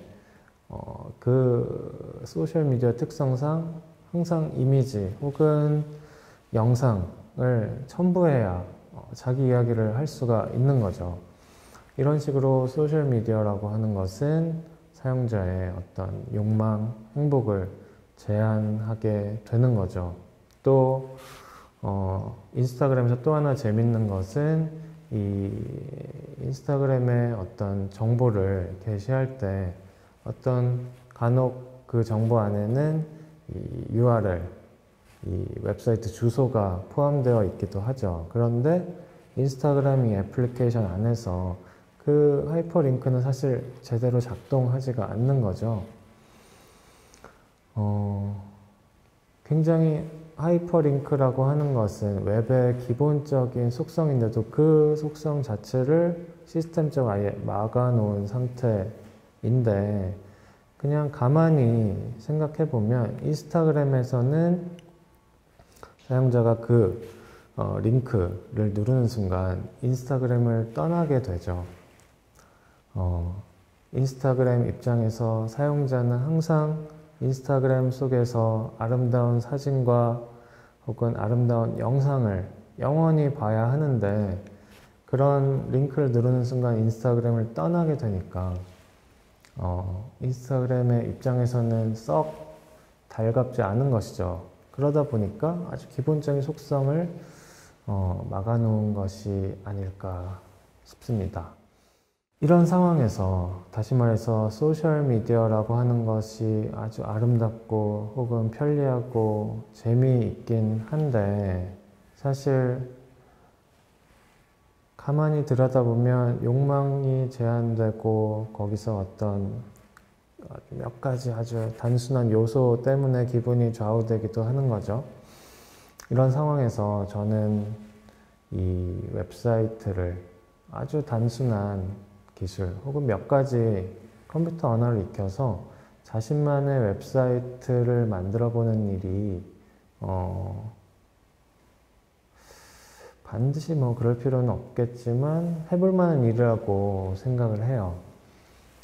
그 소셜미디어 특성상 항상 이미지 혹은 영상을 첨부해야 자기 이야기를 할 수가 있는 거죠. 이런 식으로 소셜미디어라고 하는 것은 사용자의 어떤 욕망, 행복을 제한하게 되는 거죠. 또 인스타그램에서 또 하나 재밌는 것은 이 인스타그램에 어떤 정보를 게시할 때 어떤 간혹 그 정보 안에는 이 URL, 이 웹사이트 주소가 포함되어 있기도 하죠. 그런데 인스타그램 이 애플리케이션 안에서 그 하이퍼링크는 사실 제대로 작동하지가 않는 거죠. 굉장히 하이퍼링크라고 하는 것은 웹의 기본적인 속성인데도 그 속성 자체를 시스템적으로 아예 막아놓은 상태인데, 그냥 가만히 생각해 보면 인스타그램에서는 사용자가 그 링크를 누르는 순간 인스타그램을 떠나게 되죠. 인스타그램 입장에서 사용자는 항상 인스타그램 속에서 아름다운 사진과 혹은 아름다운 영상을 영원히 봐야 하는데, 그런 링크를 누르는 순간 인스타그램을 떠나게 되니까 인스타그램의 입장에서는 썩 달갑지 않은 것이죠. 그러다 보니까 아주 기본적인 속성을 막아놓은 것이 아닐까 싶습니다. 이런 상황에서 다시 말해서 소셜미디어라고 하는 것이 아주 아름답고 혹은 편리하고 재미있긴 한데, 사실 가만히 들여다보면 욕망이 제한되고 거기서 어떤 몇 가지 아주 단순한 요소 때문에 기분이 좌우되기도 하는 거죠. 이런 상황에서 저는 이 웹사이트를 아주 단순한 기술 혹은 몇 가지 컴퓨터 언어를 익혀서 자신만의 웹사이트를 만들어 보는 일이 반드시 뭐 그럴 필요는 없겠지만 해볼 만한 일이라고 생각을 해요.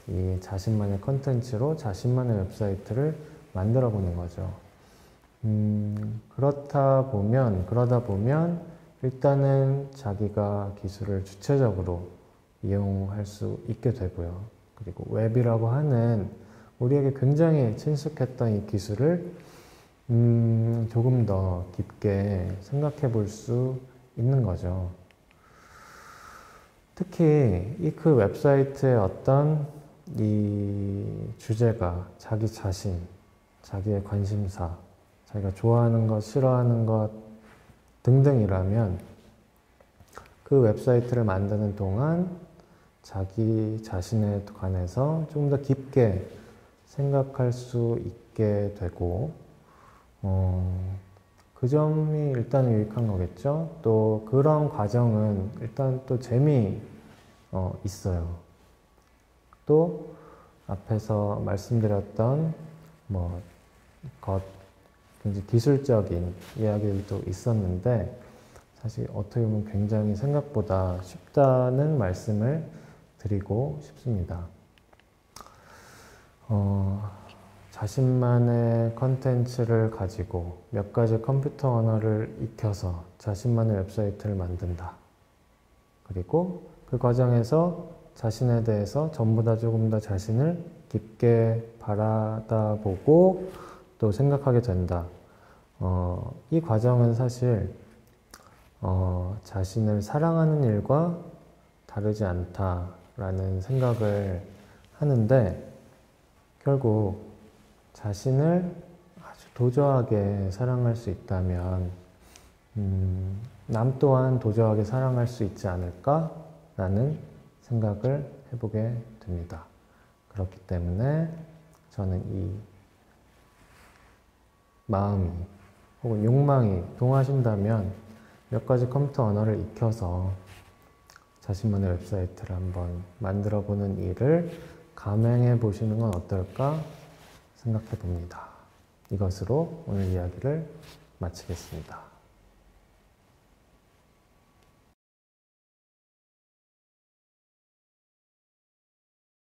이 자신만의 컨텐츠로 자신만의 웹사이트를 만들어 보는 거죠. 그러다 보면 일단은 자기가 기술을 주체적으로 이용할 수 있게 되고요. 그리고 웹이라고 하는 우리에게 굉장히 친숙했던 이 기술을 조금 더 깊게 생각해 볼 수 있는 거죠. 특히 이 그 웹사이트의 어떤 이 주제가 자기 자신, 자기의 관심사, 자기가 좋아하는 것, 싫어하는 것 등등이라면 그 웹사이트를 만드는 동안 자기 자신에 관해서 좀 더 깊게 생각할 수 있게 되고, 그 점이 일단 유익한 거겠죠. 또 그런 과정은 일단 또 있어요. 또 앞에서 말씀드렸던 굉장히 기술적인 이야기도 있었는데, 사실 어떻게 보면 굉장히 생각보다 쉽다는 말씀을 드리고 싶습니다. 자신만의 컨텐츠를 가지고 몇 가지 컴퓨터 언어를 익혀서 자신만의 웹사이트를 만든다. 그리고 그 과정에서 자신에 대해서 전부 다 조금 더 자신을 깊게 바라다보고 또 생각하게 된다. 이 과정은 사실 자신을 사랑하는 일과 다르지 않다라는 생각을 하는데, 결국 자신을 아주 도저하게 사랑할 수 있다면 남 또한 도저하게 사랑할 수 있지 않을까라는 생각을 해보게 됩니다. 그렇기 때문에 저는 이 마음이 혹은 욕망이 동하신다면 몇 가지 컴퓨터 언어를 익혀서 자신만의 웹사이트를 한번 만들어 보는 일을 감행해 보시는 건 어떨까 생각해 봅니다. 이것으로 오늘 이야기를 마치겠습니다.